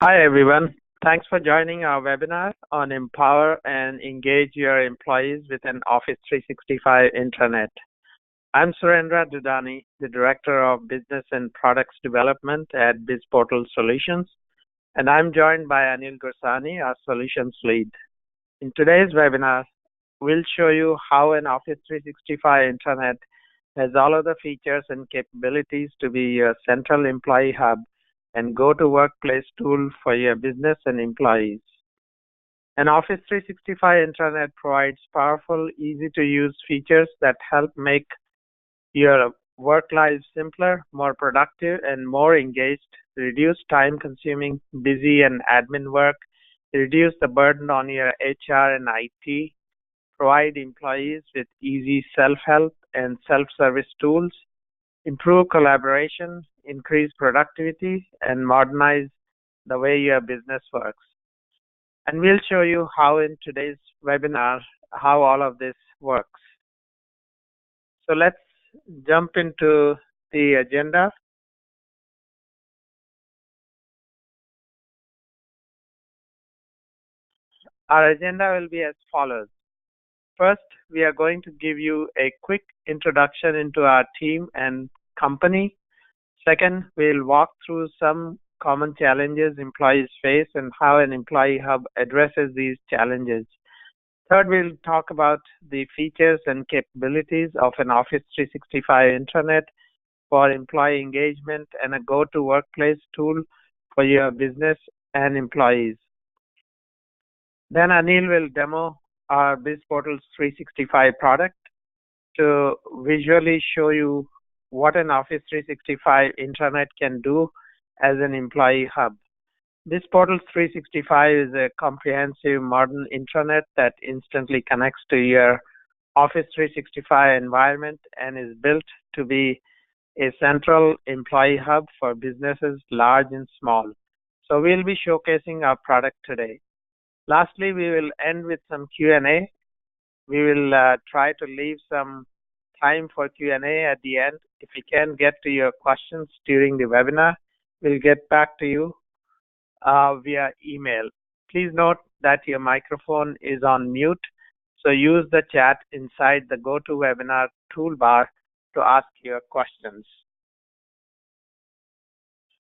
Hi, everyone. Thanks for joining our webinar on Empower and Engage Your Employees with an Office 365 Intranet. I'm Surendra Dudani, the Director of Business and Products Development at BizPortal Solutions, and I'm joined by Anil Gursani, our Solutions Lead. In today's webinar, we'll show you how an Office 365 Intranet has all of the features and capabilities to be your central employee hub and go-to-workplace tool for your business and employees. An Office 365 Intranet provides powerful, easy-to-use features that help make your work life simpler, more productive, and more engaged, reduce time-consuming, busy, and admin work, reduce the burden on your HR and IT, provide employees with easy self-help and self-service tools, improve collaboration, increase productivity, and modernize the way your business works. And we'll show you how in today's webinar, how all of this works. So let's jump into the agenda. Our agenda will be as follows. First, we are going to give you a quick introduction into our team and company. Second, we'll walk through some common challenges employees face and how an employee hub addresses these challenges. Third, we'll talk about the features and capabilities of an Office 365 Intranet for employee engagement and a go-to workplace tool for your business and employees. Then Anil will demo our BizPortal 365 product to visually show you what an Office 365 Intranet can do as an employee hub. BizPortal 365 is a comprehensive modern intranet that instantly connects to your Office 365 environment and is built to be a central employee hub for businesses large and small. So we'll be showcasing our product today. Lastly, we will end with some Q&A. We will try to leave some time for Q&A at the end. If we can get to your questions during the webinar, we'll get back to you via email. Please note that your microphone is on mute, so use the chat inside the GoToWebinar toolbar to ask your questions.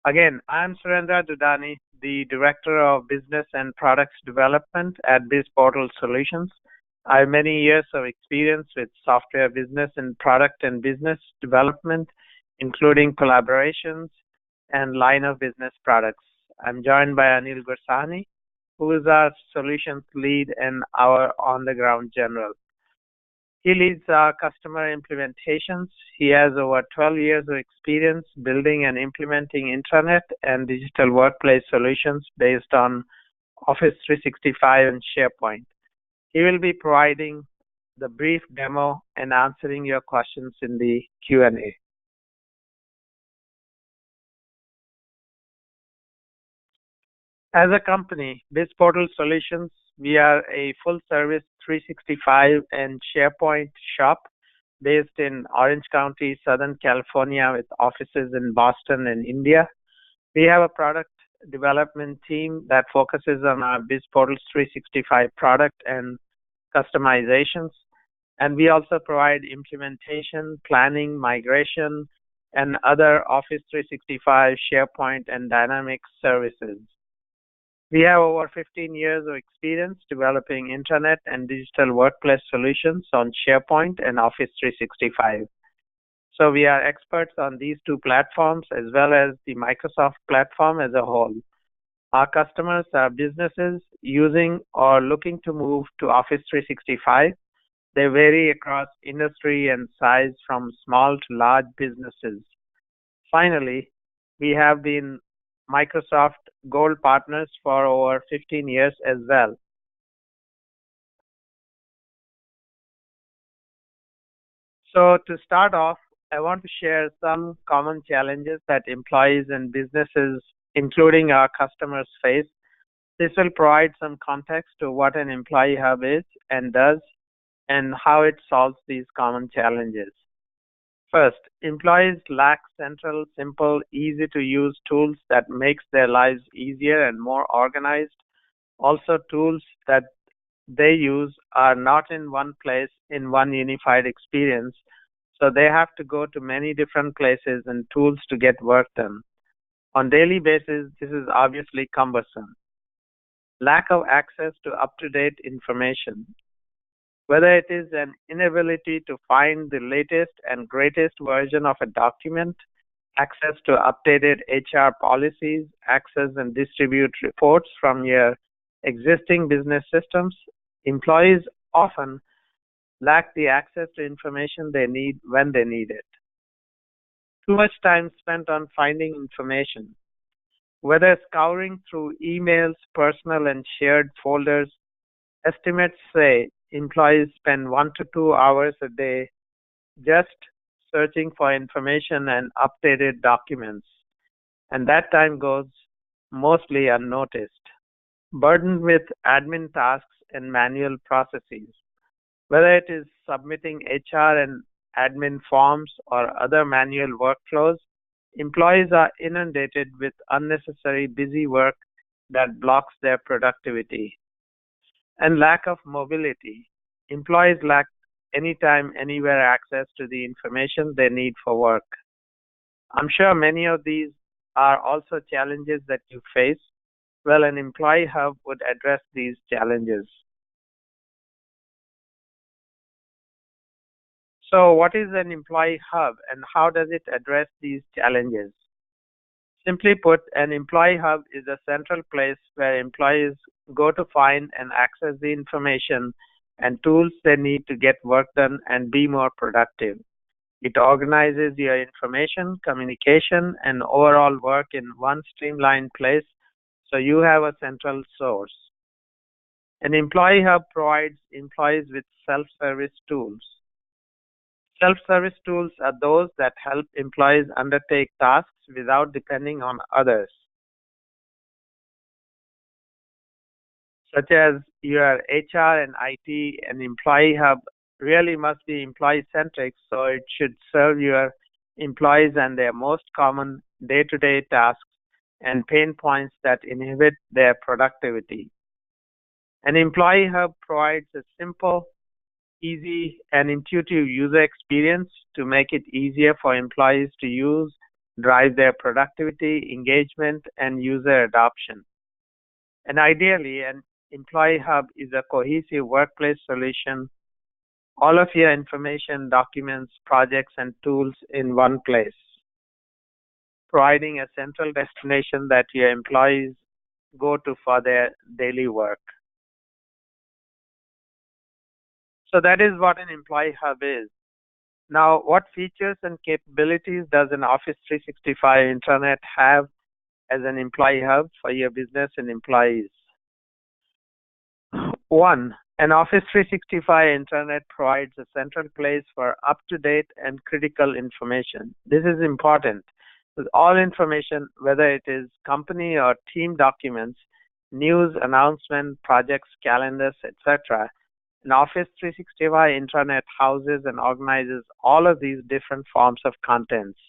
Again, I'm Surendra Dudani, the Director of Business and Products Development at BizPortal Solutions. I have many years of experience with software business and product and business development, including collaborations and line of business products. I'm joined by Anil Gursani, who is our solutions lead and our on-the-ground general. He leads our customer implementations. He has over 12 years of experience building and implementing intranet and digital workplace solutions based on Office 365 and SharePoint. He will be providing the brief demo and answering your questions in the Q&A. As a company, BizPortal Solutions, we are a full-service 365 and SharePoint shop based in Orange County, Southern California, with offices in Boston and India. We have a product development team that focuses on our BizPortal 365 product and customizations, and we also provide implementation, planning, migration, and other Office 365, SharePoint, and Dynamics services. We have over 15 years of experience developing intranet and digital workplace solutions on SharePoint and Office 365. So we are experts on these two platforms as well as the Microsoft platform as a whole. Our customers are businesses using or looking to move to Office 365. They vary across industry and size from small to large businesses. Finally, we have been Microsoft Gold partners for over 15 years as well. So to start off, I want to share some common challenges that employees and businesses, including our customers, face. This will provide some context to what an employee hub is and does and how it solves these common challenges. First, employees lack central, simple, easy-to-use tools that makes their lives easier and more organized. Also, tools that they use are not in one place in one unified experience, so they have to go to many different places and tools to get work done. On daily basis, this is obviously cumbersome. Lack of access to up-to-date information. Whether it is an inability to find the latest and greatest version of a document, access to updated HR policies, access and distribute reports from your existing business systems, employees often lack the access to information they need when they need it. Too much time spent on finding information, whether scouring through emails, personal and shared folders. Estimates say employees spend 1 to 2 hours a day just searching for information and updated documents, and that time goes mostly unnoticed, burdened with admin tasks and manual processes. Whether it is submitting HR and admin forms or other manual workflows, employees are inundated with unnecessary busy work that blocks their productivity. And lack of mobility. Employees lack anytime, anywhere access to the information they need for work. I'm sure many of these are also challenges that you face. Well, an employee hub would address these challenges. So, what is an employee hub and how does it address these challenges? Simply put, an employee hub is a central place where employees go to find and access the information and tools they need to get work done and be more productive. It organizes your information, communication, and overall work in one streamlined place so you have a central source. An employee hub provides employees with self-service tools. Self-service tools are those that help employees undertake tasks without depending on others, such as your HR and IT. An employee hub really must be employee-centric, so it should serve your employees and their most common day-to-day tasks and pain points that inhibit their productivity. An employee hub provides a simple, easy, and intuitive user experience to make it easier for employees to use, drive their productivity, engagement, and user adoption. And ideally, an employee hub is a cohesive workplace solution, all of your information, documents, projects, and tools in one place, providing a central destination that your employees go to for their daily work. So that is what an employee hub is. Now, what features and capabilities does an Office 365 Intranet have as an employee hub for your business and employees? One, an Office 365 Intranet provides a central place for up-to-date and critical information. This is important, with all information, whether it is company or team documents, news, announcement, projects, calendars, etc. An Office 365 Intranet houses and organizes all of these different forms of contents.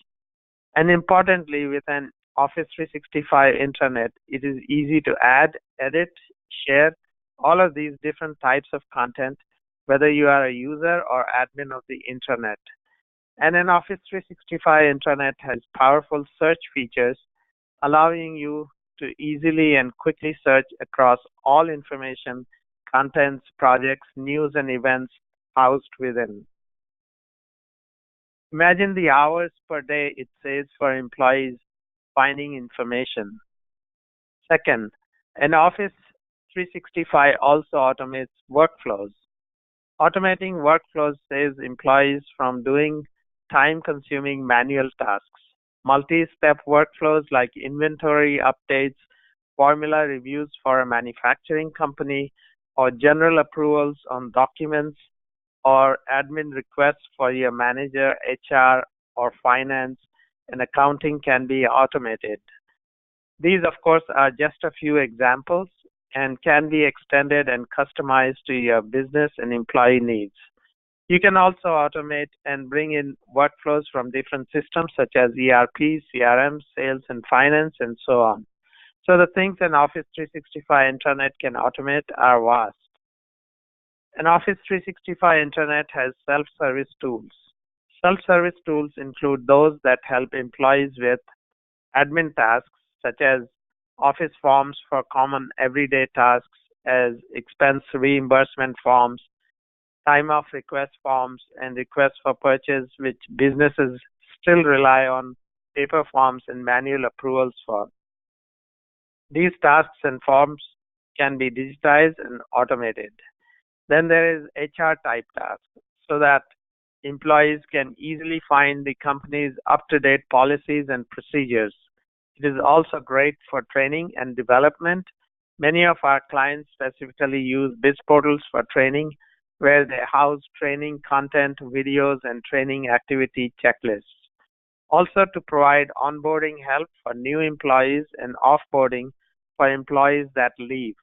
And importantly, with an Office 365 Intranet, it is easy to add, edit, share all of these different types of content, whether you are a user or admin of the Intranet. And an Office 365 Intranet has powerful search features, allowing you to easily and quickly search across all information, contents, projects, news, and events housed within. Imagine the hours per day it saves for employees finding information. Second, an Office 365 also automates workflows. Automating workflows saves employees from doing time-consuming manual tasks. Multi-step workflows like inventory updates, formula reviews for a manufacturing company, or general approvals on documents or admin requests for your manager, HR, or finance and accounting can be automated. These, of course, are just a few examples and can be extended and customized to your business and employee needs. You can also automate and bring in workflows from different systems such as ERP, CRM, sales and finance, and so on. So the things an Office 365 Intranet can automate are vast. An Office 365 Intranet has self-service tools. Self-service tools include those that help employees with admin tasks such as office forms for common everyday tasks as expense reimbursement forms, time off request forms, and requests for purchase, which businesses still rely on paper forms and manual approvals for. These tasks and forms can be digitized and automated. Then there is HR type tasks so that employees can easily find the company's up-to-date policies and procedures. It is also great for training and development. Many of our clients specifically use BizPortals for training, where they house training content, videos, and training activity checklists. Also to provide onboarding help for new employees and offboarding for employees that leave.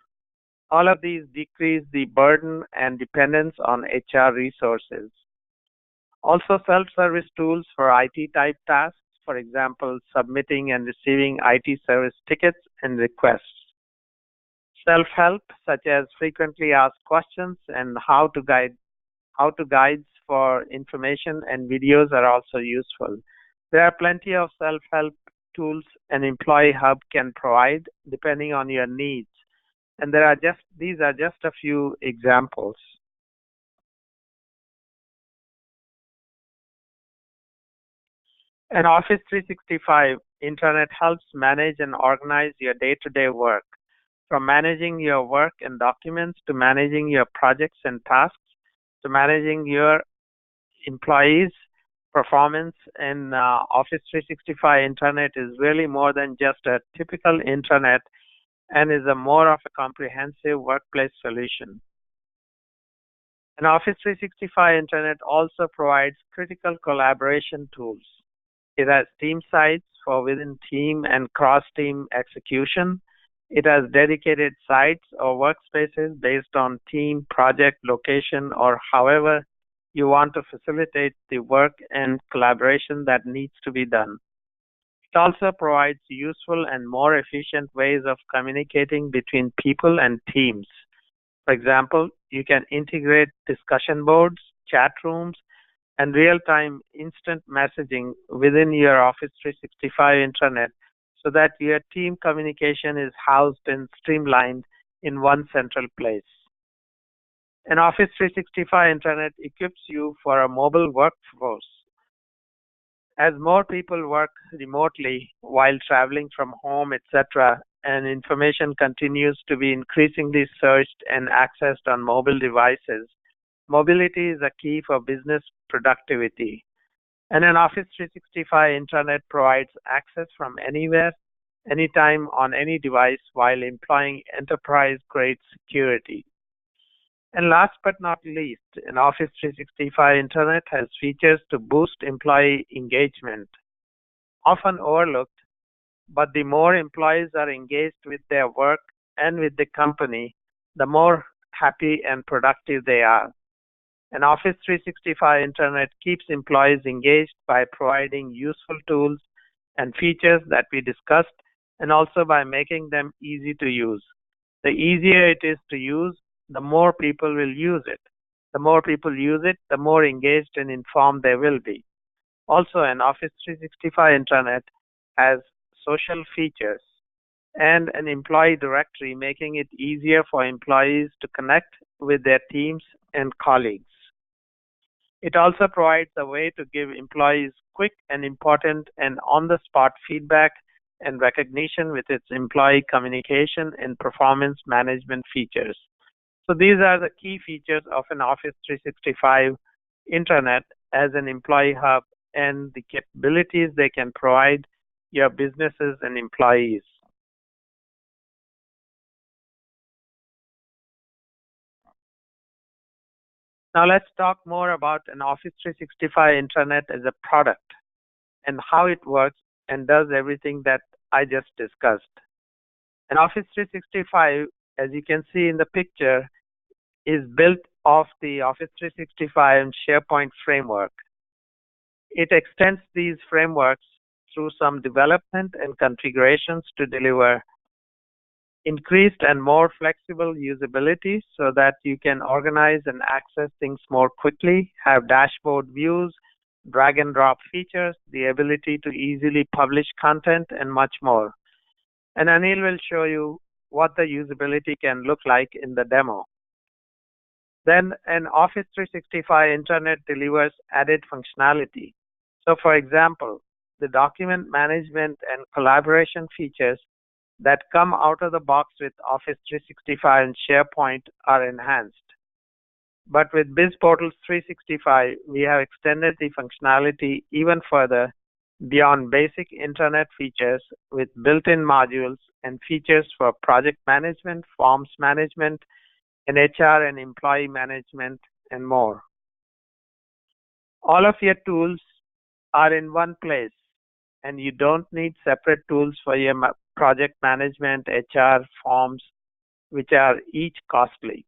All of these decrease the burden and dependence on HR resources. Also, self-service tools for IT type tasks, for example, submitting and receiving IT service tickets and requests. Self-help, such as frequently asked questions and how to guides for information and videos are also useful. There are plenty of self-help tools an employee hub can provide depending on your needs. And these are just a few examples. An Office 365 Intranet helps manage and organize your day-to-day work, from managing your work and documents to managing your projects and tasks to managing your employees' performance. And Office 365 Intranet is really more than just a typical intranet and is a more of a comprehensive workplace solution. An Office 365 Intranet also provides critical collaboration tools. It has team sites for within team and cross-team execution. It has dedicated sites or workspaces based on team, project, location, or however you want to facilitate the work and collaboration that needs to be done. It also provides useful and more efficient ways of communicating between people and teams. For example, you can integrate discussion boards, chat rooms, and real-time instant messaging within your Office 365 intranet so that your team communication is housed and streamlined in one central place. An Office 365 intranet equips you for a mobile workforce. As more people work remotely while traveling from home, etc., and information continues to be increasingly searched and accessed on mobile devices, mobility is a key for business productivity. And an Office 365 intranet provides access from anywhere, anytime, on any device while employing enterprise-grade security. And last but not least, an Office 365 Intranet has features to boost employee engagement. Often overlooked, but the more employees are engaged with their work and with the company, the more happy and productive they are. An Office 365 Intranet keeps employees engaged by providing useful tools and features that we discussed, and also by making them easy to use. The easier it is to use, the more people will use it. The more people use it, the more engaged and informed they will be. Also, an Office 365 Intranet has social features and an employee directory, making it easier for employees to connect with their teams and colleagues. It also provides a way to give employees quick and important and on-the-spot feedback and recognition with its employee communication and performance management features. So these are the key features of an Office 365 intranet as an employee hub and the capabilities they can provide your businesses and employees. Now let's talk more about an Office 365 intranet as a product and how it works and does everything that I just discussed. An Office 365, as you can see in the picture, is built of the Office 365 and SharePoint framework. It extends these frameworks through some development and configurations to deliver increased and more flexible usability so that you can organize and access things more quickly, have dashboard views, drag and drop features, the ability to easily publish content, and much more. And Anil will show you what the usability can look like in the demo. Then an Office 365 Intranet delivers added functionality. So for example, the document management and collaboration features that come out of the box with Office 365 and SharePoint are enhanced. But with BizPortal 365, we have extended the functionality even further beyond basic intranet features with built-in modules and features for project management, forms management, and HR and employee management, and more. All of your tools are in one place, and you don't need separate tools for your project management, HR, forms, which are each costly.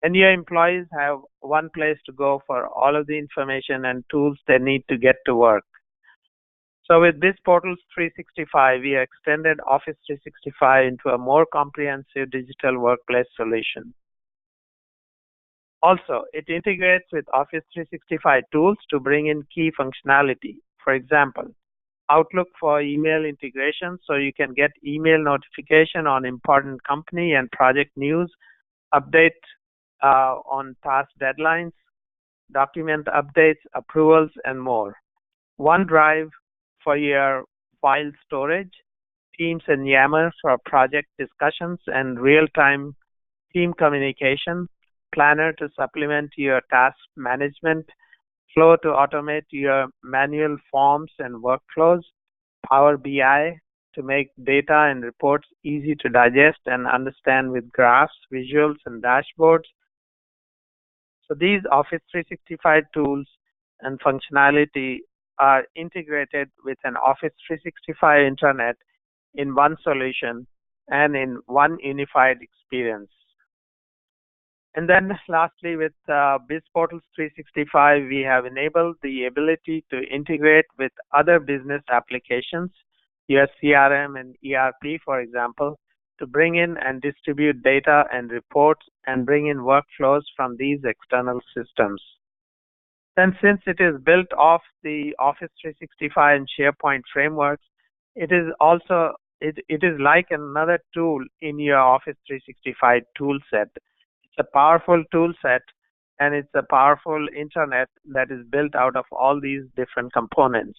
And your employees have one place to go for all of the information and tools they need to get to work. So with BizPortal 365, we extended Office 365 into a more comprehensive digital workplace solution. Also, it integrates with Office 365 tools to bring in key functionality. For example, Outlook for email integration so you can get email notification on important company and project news, update on task deadlines, document updates, approvals, and more. OneDrive for your file storage, Teams and Yammer for project discussions and real-time team communication, Planner to supplement your task management, Flow to automate your manual forms and workflows, Power BI to make data and reports easy to digest and understand with graphs, visuals, and dashboards. So these Office 365 tools and functionality are integrated with an Office 365 intranet in one solution and in one unified experience. And then lastly, with BizPortal 365, we have enabled the ability to integrate with other business applications, your CRM and ERP, for example, to bring in and distribute data and reports and bring in workflows from these external systems. Then since it is built off the Office 365 and SharePoint frameworks, it is also it is like another tool in your Office 365 tool set. It's a powerful tool set, and it's a powerful intranet that is built out of all these different components.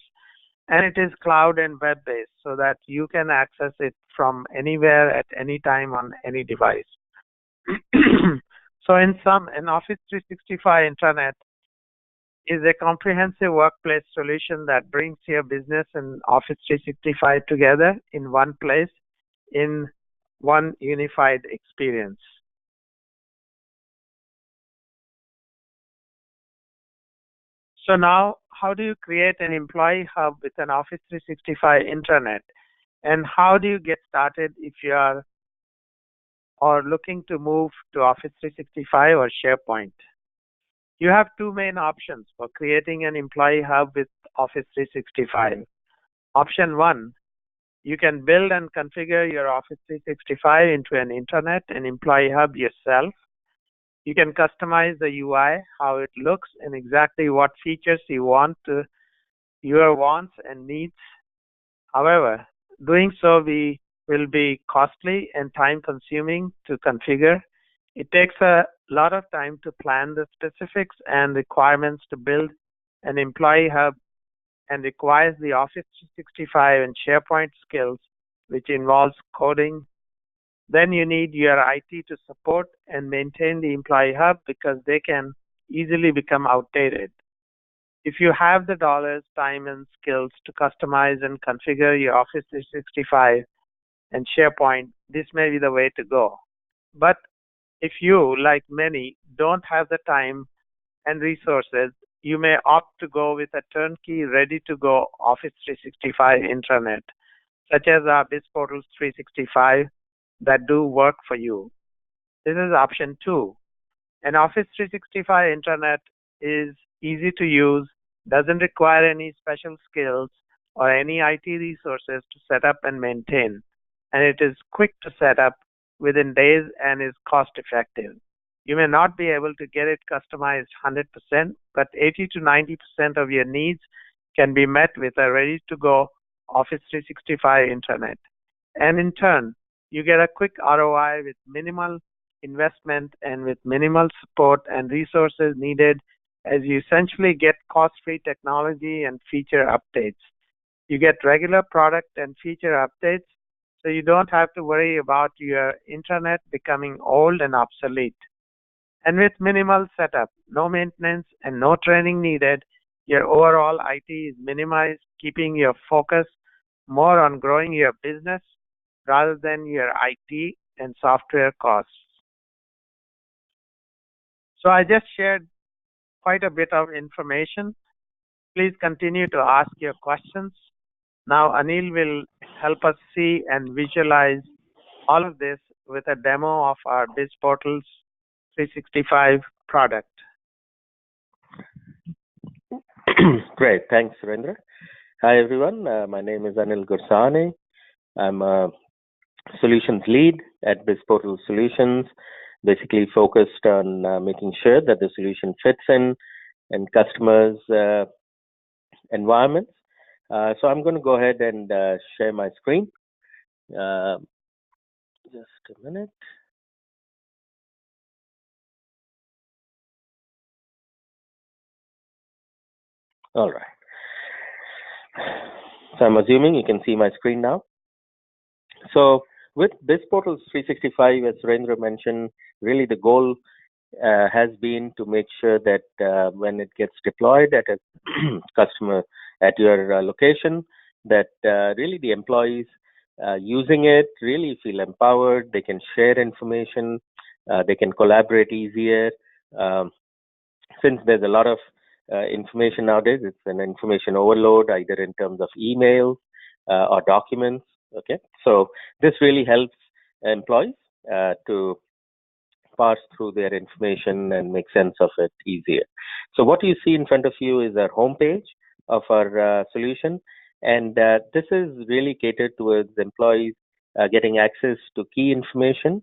And it is cloud and web-based so that you can access it from anywhere at any time on any device. So in sum, an Office 365 intranet is a comprehensive workplace solution that brings your business and Office 365 together in one place in one unified experience. So now, how do you create an employee hub with an Office 365 intranet? And how do you get started if you are or looking to move to Office 365 or SharePoint? You have two main options for creating an employee hub with Office 365. Option one, you can build and configure your Office 365 into an intranet and employee hub yourself. You can customize the UI, how it looks, and exactly what features you want to your wants and needs. However, doing so will be costly and time-consuming to configure. It takes a lot of time to plan the specifics and requirements to build an employee hub and requires the Office 365 and SharePoint skills, which involves coding. Then you need your IT to support and maintain the employee hub because they can easily become outdated. If you have the dollars, time, and skills to customize and configure your Office 365 and SharePoint, this may be the way to go. But if you, like many, don't have the time and resources, you may opt to go with a turnkey, ready-to-go Office 365 intranet, such as our BizPortal 365, that do work for you. This is option two. An Office 365 intranet is easy to use, doesn't require any special skills or any IT resources to set up and maintain, and it is quick to set up within days and is cost effective. You may not be able to get it customized 100%, but 80 to 90% of your needs can be met with a ready to go Office 365 intranet. And in turn, you get a quick ROI with minimal investment and with minimal support and resources needed as you essentially get cost-free technology and feature updates. You get regular product and feature updates, so you don't have to worry about your intranet becoming old and obsolete. And with minimal setup, no maintenance, and no training needed, your overall IT is minimized, keeping your focus more on growing your business rather than your IT and software costs. So I just shared quite a bit of information. Please continue to ask your questions. Now Anil will help us see and visualize all of this with a demo of our BizPortals 365 product. Great, thanks, Surendra. Hi, everyone. My name is Anil Gursane. I'm a solutions lead at BizPortal Solutions, basically focused on making sure that the solution fits in customers' environments. So I'm going to go ahead and share my screen. Just a minute. All right. So I'm assuming you can see my screen now. So with BizPortal 365, as Surendra mentioned, really the goal has been to make sure that when it gets deployed at a customer at your location, that really the employees using it really feel empowered. They can share information. They can collaborate easier. Since there's a lot of information nowadays, it's an information overload, either in terms of email or documents. Okay, so this really helps employees to parse through their information and make sense of it easier. So what you see in front of you is our homepage of our solution, and this is really catered towards employees getting access to key information,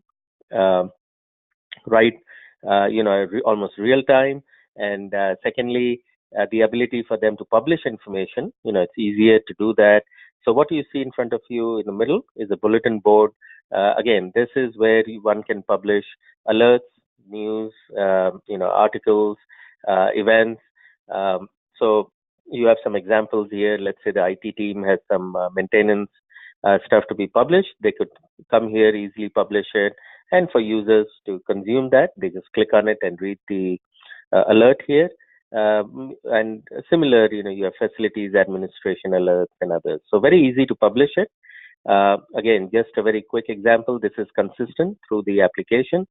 almost real time, and secondly, the ability for them to publish information. It's easier to do that. So what you see in front of you in the middle is a bulletin board. Again, this is where one can publish alerts, news, articles, events. So you have some examples here. Let's say the IT team has some maintenance stuff to be published. They could come here, easily publish it. And for users to consume that, they just click on it and read the alert here. And similar, you have facilities administration alerts and others. So very easy to publish it. Again, just a very quick example. This is consistent through the application.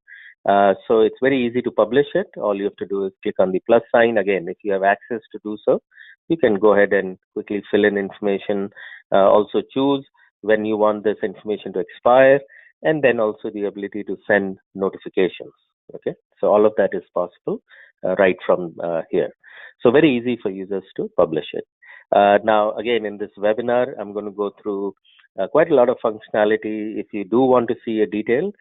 So it's very easy to publish it. All you have to do is click on the plus sign. Again, if you have access to do so, you can go ahead and quickly fill in information. Also choose when you want this information to expire, and then also the ability to send notifications. Okay, so all of that is possible right from here. So very easy for users to publish it. Now, again, in this webinar, I'm going to go through quite a lot of functionality. If you do want to see a detailed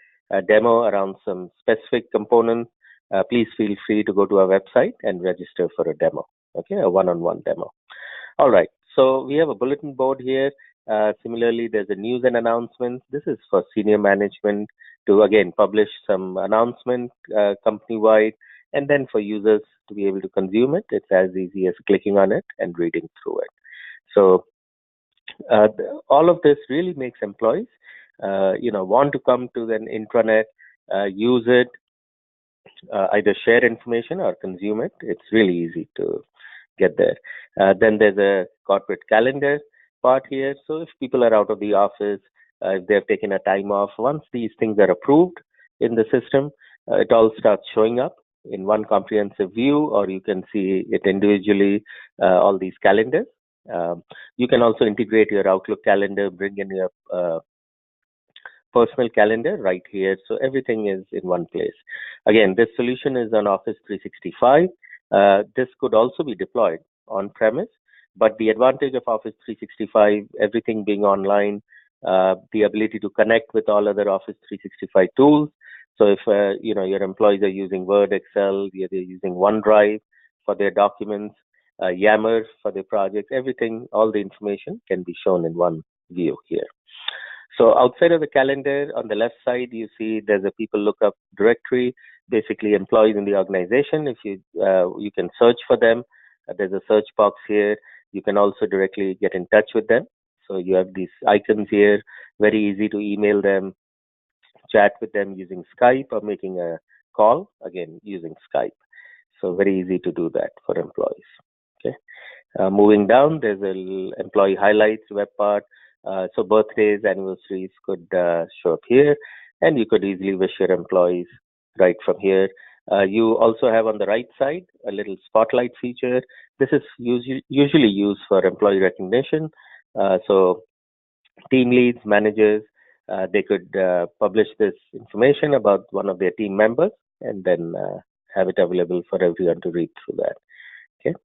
demo around some specific components, please feel free to go to our website and register for a demo, okay, a one-on-one demo. All right, so we have a bulletin board here. Similarly, there's a news and announcements. This is for senior management to, again, publish some announcement company-wide, and then for users to be able to consume it. It's as easy as clicking on it and reading through it. So all of this really makes employees, want to come to an intranet, use it, either share information or consume it. It's really easy to get there. Then there's a corporate calendar part here. So if people are out of the office, if they've taken a time off, once these things are approved in the system, it all starts showing up in one comprehensive view, or you can see it individually, all these calendars. You can also integrate your Outlook calendar, bring in your personal calendar right here. So everything is in one place. Again, this solution is on Office 365. This could also be deployed on premise, but the advantage of Office 365, everything being online, the ability to connect with all other Office 365 tools. So if your employees are using Word, Excel, they're using OneDrive for their documents, Yammer for their projects, everything, all the information can be shown in one view here. So outside of the calendar, on the left side, you see there's a people lookup directory, basically employees in the organization. If you can search for them, there's a search box here. You can also directly get in touch with them. So you have these icons here, very easy to email them, chat with them using Skype, or making a call, again, using Skype. So very easy to do that for employees. Okay. Moving down, there's an employee highlights web part. So birthdays, anniversaries could show up here, and you could easily wish your employees right from here. You also have on the right side a little spotlight feature. This is usually used for employee recognition. So team leads, managers, they could publish this information about one of their team members, and then have it available for everyone to read through that. Okay.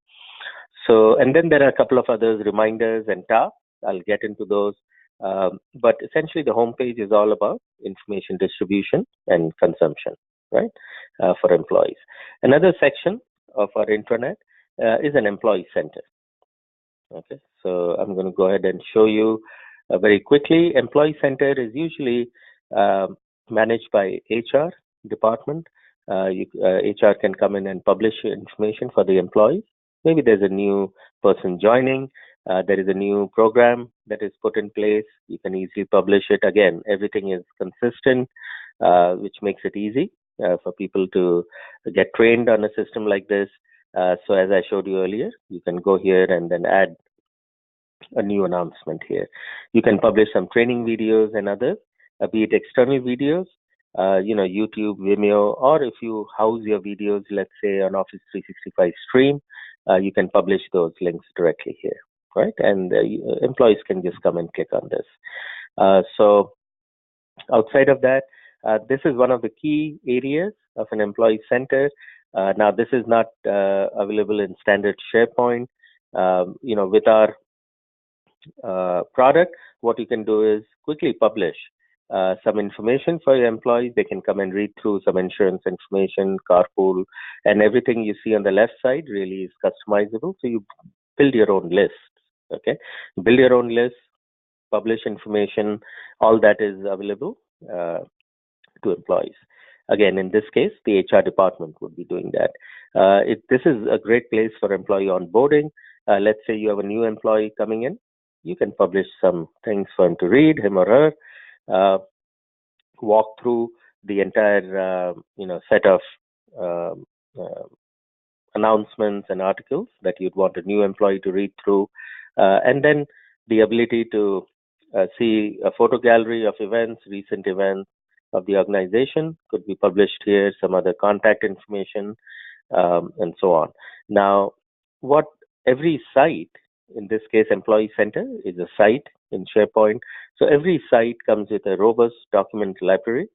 So, and then there are a couple of others, reminders and tasks. I'll get into those. But essentially, the homepage is all about information distribution and consumption, right, for employees. Another section of our intranet is an employee center. Okay, so I'm going to go ahead and show you very quickly. Employee center is usually managed by HR department. HR can come in and publish information for the employees. Maybe there's a new person joining. There is a new program that is put in place. You can easily publish it. Again, everything is consistent, which makes it easy for people to get trained on a system like this. So as I showed you earlier, you can go here and then add a new announcement here. You can publish some training videos and others, be it external videos, YouTube, Vimeo, or if you house your videos, let's say on Office 365 Stream, you can publish those links directly here, right? And employees can just come and click on this. So outside of that, this is one of the key areas of an employee center. Now, this is not available in standard SharePoint. With our product, what you can do is quickly publish some information for your employees. They can come and read through some insurance information, carpool, and everything you see on the left side really is customizable. So you build your own list. Okay, build your own list, publish information. All that is available to employees. Again, in this case, the HR department would be doing that. This is a great place for employee onboarding. Let's say you have a new employee coming in. You can publish some things for him to read, him or her, walk through the entire set of announcements and articles that you'd want a new employee to read through, and then the ability to see a photo gallery of events, recent events of the organization could be published here, some other contact information, and so on. Now, what every site, in this case, Employee Center is a site in SharePoint. So every site comes with a robust document library.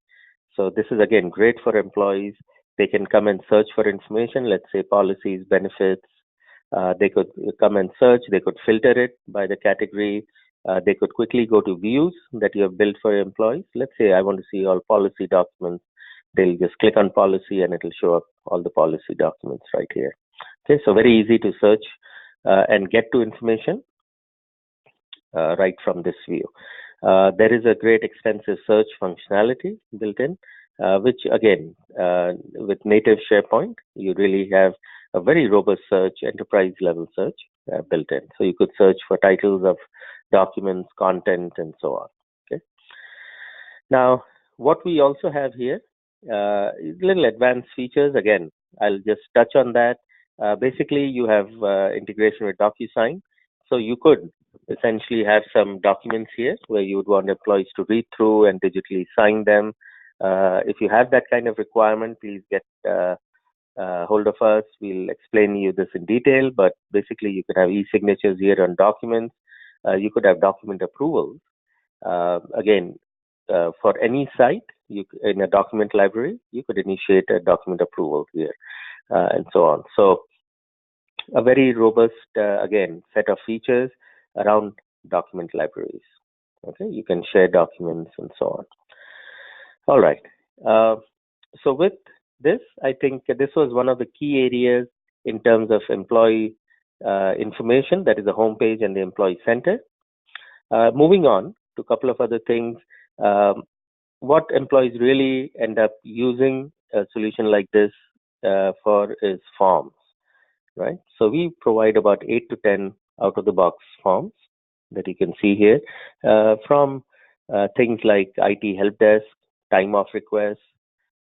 So this is, again, great for employees. They can come and search for information, let's say policies, benefits. They could come and search. They could filter it by the category. They could quickly go to views that you have built for your employees. Let's say I want to see all policy documents. They'll just click on policy and it'll show up all the policy documents right here. Okay, so very easy to search and get to information right from this view. There is a great extensive search functionality built in, which again, with native SharePoint, you really have a very robust search, enterprise level search built in. So you could search for titles of documents, content, and so on. Okay. Now, what we also have here is little advanced features. Again, I'll just touch on that. Basically, you have integration with Docusign. So you could essentially have some documents here where you would want employees to read through and digitally sign them. If you have that kind of requirement, please get hold of us. We'll explain you this in detail, but basically you could have e-signatures here on documents. You could have document approvals. Again, for any site, in a document library, you could initiate a document approval here, and so on. So a very robust, again, set of features around document libraries. Okay, you can share documents and so on. All right. So with this, I think this was one of the key areas in terms of employee information, that is the homepage and the employee center. Moving on to a couple of other things. What employees really end up using a solution like this for is forms, right? So we provide about 8 to 10 out-of-the-box forms that you can see here, from things like IT help desk, time off requests,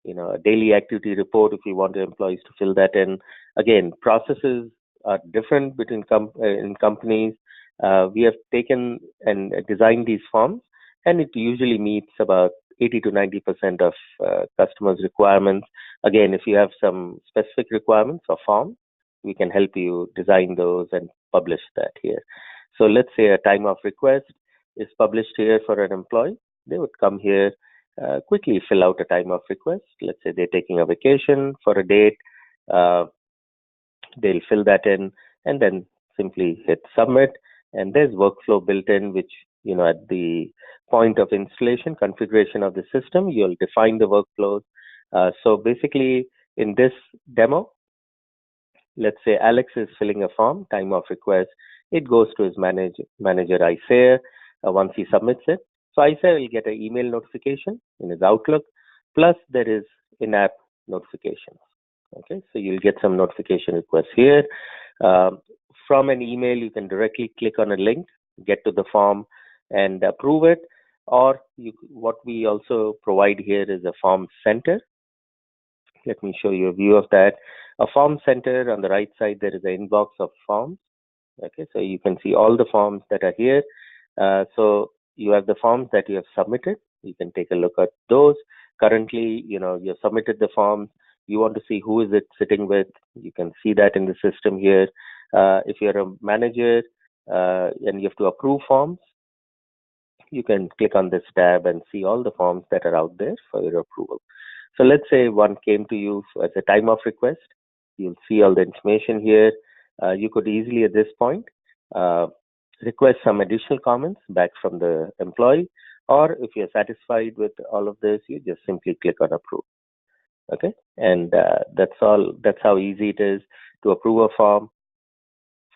a daily activity report if you want your employees to fill that in. Again, processes are different between in companies. We have taken and designed these forms, and it usually meets about 80 to 90% of customers' requirements. Again, if you have some specific requirements or forms, we can help you design those and publish that here. So let's say a time off request is published here for an employee. They would come here, quickly fill out a time off request. Let's say they're taking a vacation for a date. They'll fill that in and then simply hit submit. And there's workflow built in, which, at the point of installation, configuration of the system, you'll define the workflows. So basically, in this demo, let's say Alex is filling a form, time off request. It goes to his manager, Isaiah, once he submits it. So Isaiah will get an email notification in his Outlook, plus there is in-app notifications. Okay, so you'll get some notification requests here. From an email, you can directly click on a link, get to the form, and approve it. Or what we also provide here is a form center. Let me show you a view of that. A form center, on the right side, there is an inbox of forms. Okay, so you can see all the forms that are here. So you have the forms that you have submitted. You can take a look at those. Currently, you have submitted the forms. You want to see who is it sitting with. You can see that in the system here. If you're a manager and you have to approve forms, you can click on this tab and see all the forms that are out there for your approval. So let's say one came to you as a time off request. You'll see all the information here. You could easily at this point request some additional comments back from the employee, or if you're satisfied with all of this, you just simply click on approve. Okay, and that's all. That's how easy it is to approve a form,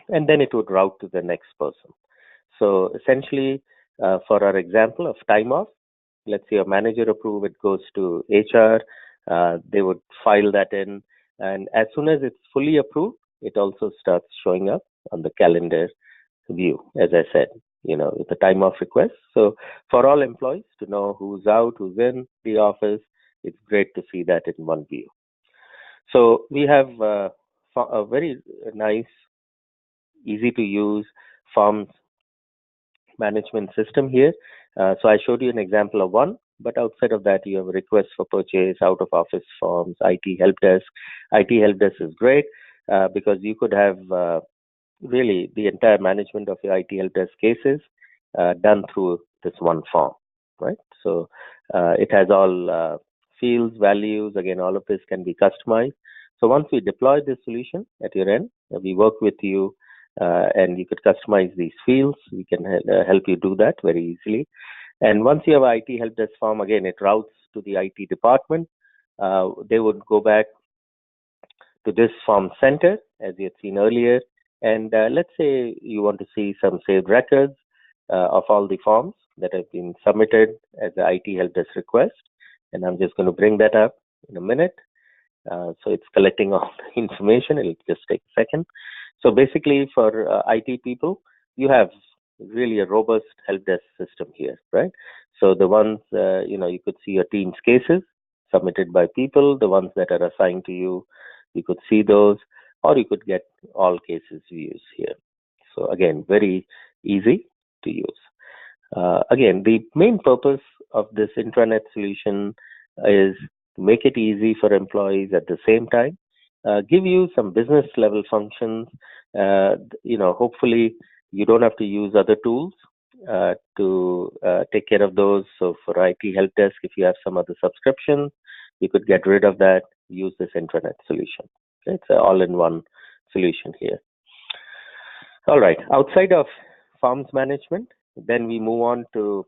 and then it would route to the next person. So essentially, for our example of time off, let's say a manager approve, it goes to HR. They would file that in, and as soon as it's fully approved, it also starts showing up on the calendar view, as I said, with the time off request. So for all employees to know who's out, who's in the office, it's great to see that in one view. So we have a very nice, easy to use forms management system here. So I showed you an example of one, but outside of that, you have requests for purchase, out of office forms, IT help desk. IT help desk is great because you could have really the entire management of your IT help desk cases done through this one form, right? So it has all fields, values. Again, all of this can be customized. So once we deploy this solution at your end, we work with you and you could customize these fields. We can help you do that very easily. And once you have an IT help desk form, again, it routes to the IT department. They would go back to this form center, as you had seen earlier. And let's say you want to see some saved records of all the forms that have been submitted as the IT help desk request. And I'm just going to bring that up in a minute. So it's collecting all the information. It'll just take a second. So basically for IT people, you have really a robust help desk system here, right? So the ones, you could see your team's cases submitted by people, the ones that are assigned to you, you could see those, or you could get all cases views here. So again, very easy to use. Again, the main purpose of this intranet solution is to make it easy for employees at the same time, give you some business level functions. Hopefully you don't have to use other tools to take care of those. So for IT help desk, if you have some other subscription, you could get rid of that. Use this intranet solution. Okay? It's an all-in-one solution here. All right. Outside of forms management, then we move on to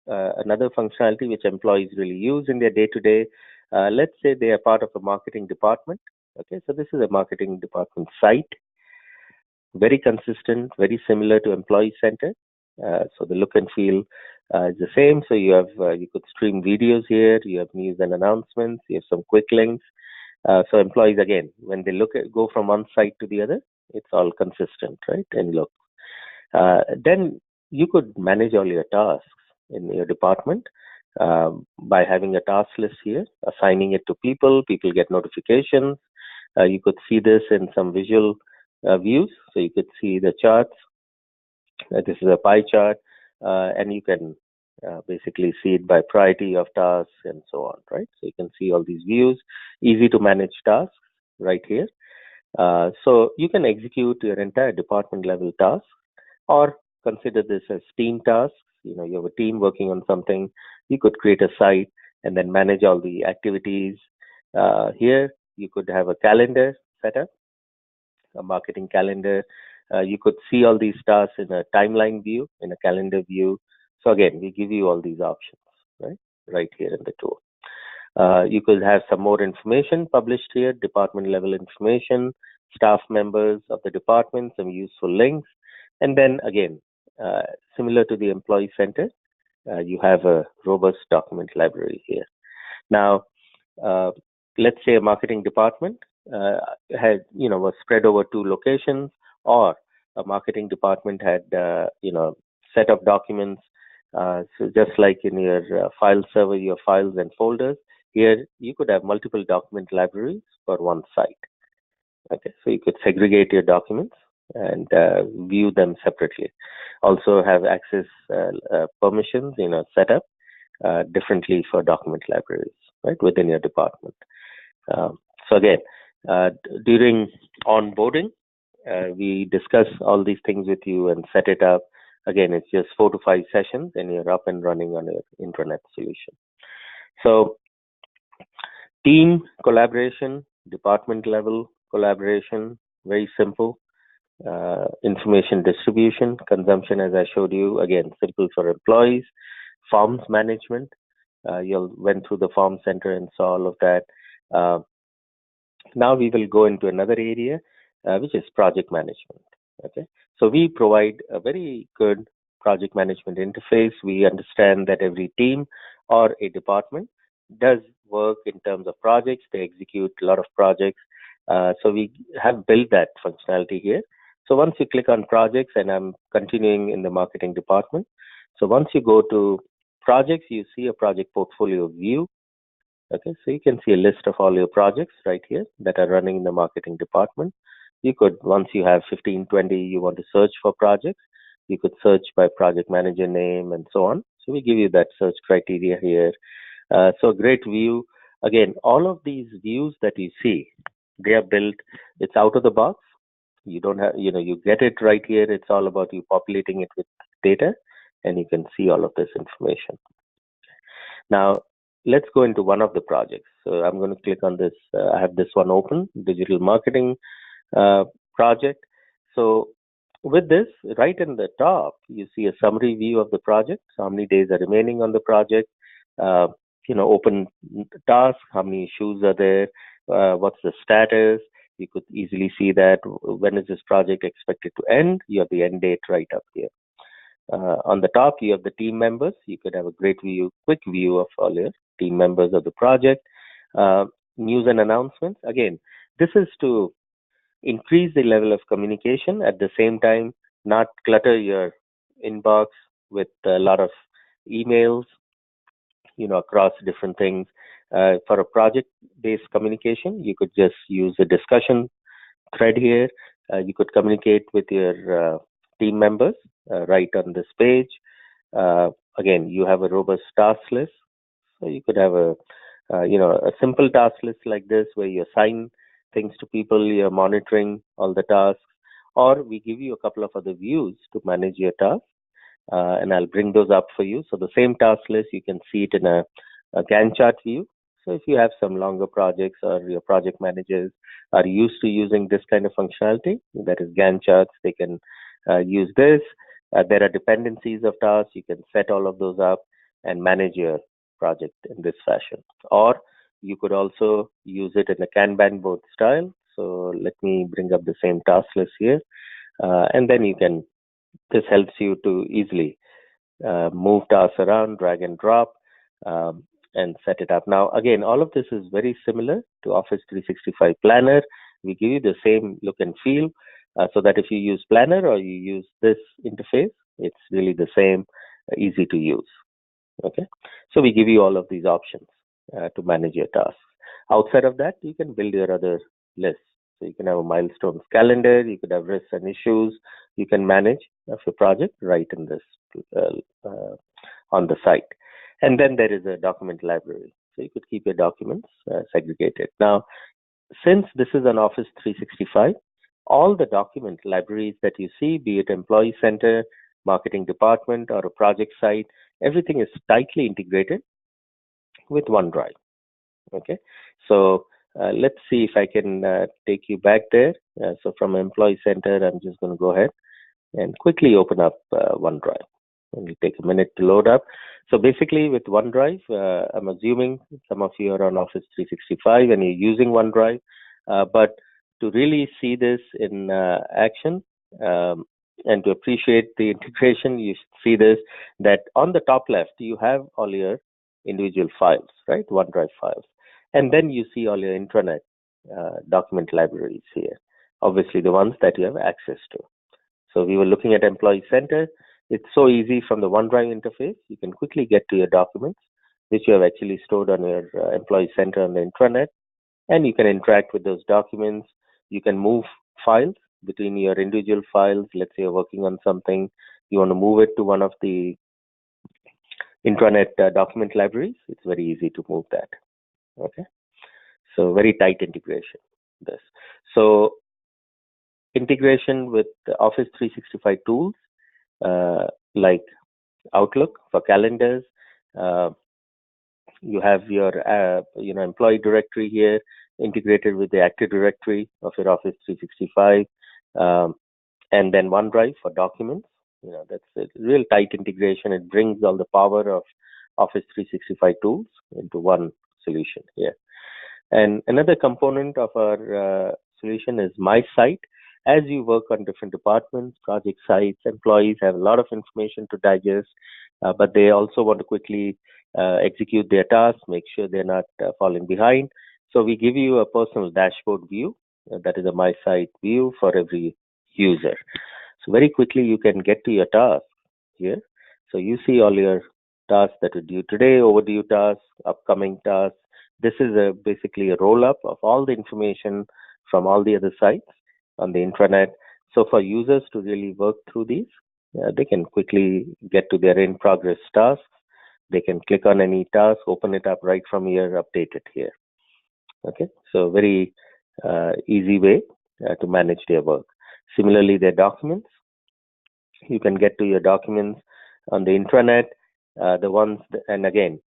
another functionality which employees really use in their day-to-day. Let's say they are part of a marketing department. Okay, so this is a marketing department site, very consistent, very similar to Employee Center. So the look and feel is the same. So you have you could stream videos here. You have news and announcements. You have some quick links. So employees again, when they go from one site to the other, it's all consistent, right? And look, then you could manage all your tasks in your department by having a task list here, assigning it to people. People get notifications. You could see this in some visual views. So you could see the charts. This is a pie chart, and you can basically see it by priority of tasks and so on, right? So you can see all these views, easy to manage tasks right here. So you can execute your entire department level tasks, or consider this as team tasks. You know, you have a team working on something. You could create a site and then manage all the activities. Here, you could have a calendar set up, a marketing calendar. You could see all these tasks in a timeline view, in a calendar view. So again, we give you all these options, right here in the tool. You could have some more information published here, department level information, staff members of the department, some useful links. And then again, similar to the Employee Center, you have a robust document library here. Now, let's say a marketing department was spread over 2 locations, or a marketing department had set of documents. So just like in your file server, your files and folders, here you could have multiple document libraries for one site. Okay, so you could segregate your documents and view them separately. Also have access permissions, set up differently for document libraries, right, within your department. So again, during onboarding, we discuss all these things with you and set it up. Again, it's just 4 to 5 sessions and you're up and running on your intranet solution. So team collaboration, department level collaboration, very simple. Information distribution, consumption, as I showed you, again, simple for employees. Forms management, you went through the form center and saw all of that. Now we will go into another area, which is project management. Okay, so we provide a very good project management interface. We understand that every team or a department does work in terms of projects. They execute a lot of projects. So we have built that functionality here. So once you click on projects, and I'm continuing in the marketing department. So once you go to projects, you see a project portfolio view. Okay, so you can see a list of all your projects right here that are running in the marketing department. You could, once you have 15, 20, you want to search for projects, you could search by project manager name and so on. So we give you that search criteria here. So a great view. Again, all of these views that you see, they are built, it's out of the box. You don't have, you get it right here. It's all about you populating it with data, and you can see all of this information. Now, let's go into one of the projects. So I'm going to click on this. I have this one open, digital marketing project. So with this, right in the top, you see a summary view of the project. So how many days are remaining on the project? Open task, how many issues are there? What's the status? You could easily see that. When is this project expected to end? You have the end date right up here. On the top, you have the team members. You could have a quick view of all your team members of the project. News and announcements. Again, this is to increase the level of communication, at the same time, not clutter your inbox with a lot of emails, across different things. For a project-based communication, you could just use a discussion thread here. You could communicate with your team members right on this page. Again, you have a robust task list. So you could have a simple task list like this, where you assign things to people, you're monitoring all the tasks, or we give you a couple of other views to manage your tasks. and I'll bring those up for you. So the same task list, you can see it in a Gantt chart view. So if you have some longer projects or your project managers are used to using this kind of functionality, that is Gantt charts, they can use this. There are dependencies of tasks. You can set all of those up and manage your project in this fashion. Or you could also use it in a Kanban board style. So let me bring up the same task list here. And then this helps you to easily move tasks around, drag and drop, and set it up. Now, again, all of this is very similar to Office 365 Planner. We give you the same look and feel, so that if you use Planner or you use this interface, it's really the same, easy to use. Okay, so we give you all of these options to manage your tasks. Outside of that, you can build your other lists. So you can have a milestones calendar, you could have risks and issues you can manage of your project right in this on the site. And then there is a document library. So you could keep your documents segregated. Now, since this is an Office 365, all the document libraries that you see, be it Employee Center, Marketing Department, or a project site, everything is tightly integrated with OneDrive. Okay, so let's see if I can take you back there. So from Employee Center, I'm just going to go ahead and quickly open up OneDrive. It'll take a minute to load up. So basically with OneDrive, I'm assuming some of you are on Office 365 and you're using OneDrive, but to really see this in action and to appreciate the integration, you should see this, that on the top left, you have all your individual files, right? OneDrive files. And then you see all your intranet document libraries here, obviously the ones that you have access to. So we were looking at Employee Center. It's so easy from the OneDrive interface. You can quickly get to your documents, which you have actually stored on your Employee Center on the intranet, and you can interact with those documents. You can move files between your individual files. Let's say you're working on something, you want to move it to one of the intranet document libraries. It's very easy to move that. Okay, so very tight integration. This so integration with the Office 365 tools like Outlook for calendars. You have your employee directory here integrated with the Active Directory of your Office 365, and then OneDrive for documents. That's a real tight integration. It brings all the power of Office 365 tools into one solution here. And another component of our solution is My Site. As you work on different departments, project sites, employees have a lot of information to digest, but they also want to quickly execute their tasks, make sure they're not falling behind. So we give you a personal dashboard view, that is a My Site view for every user. So very quickly you can get to your tasks here. So you see all your tasks that are due today, overdue tasks, upcoming tasks. This is basically a roll-up of all the information from all the other sites on the intranet. So for users to really work through these, they can quickly get to their in-progress tasks. They can click on any task, open it up right from here, update it here. Okay, so very easy way to manage their work. Similarly, their documents. You can get to your documents on the intranet. And again,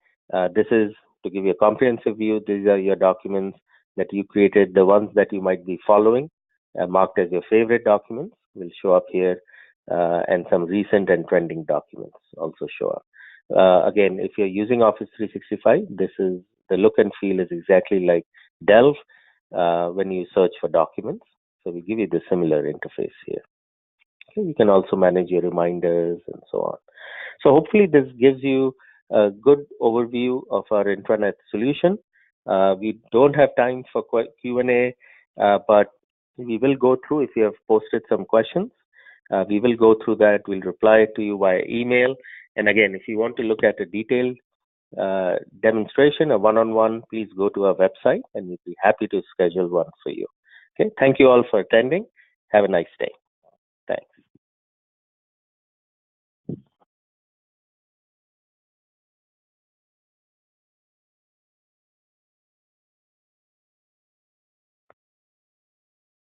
this is to give you a comprehensive view. These are your documents that you created. The ones that you might be following, marked as your favorite documents, will show up here, and some recent and trending documents also show up. Again, if you're using Office 365, this is the look and feel is exactly like Delve when you search for documents. So we give you the similar interface here. Okay, you can also manage your reminders and so on. So hopefully this gives you a good overview of our intranet solution. We don't have time for Q&A, but we will go through. If you have posted some questions, we will go through that. We'll reply to you via email. And again, if you want to look at a detailed demonstration, a one-on-one, please go to our website and we'll be happy to schedule one for you. Okay, thank you all for attending. Have a nice day.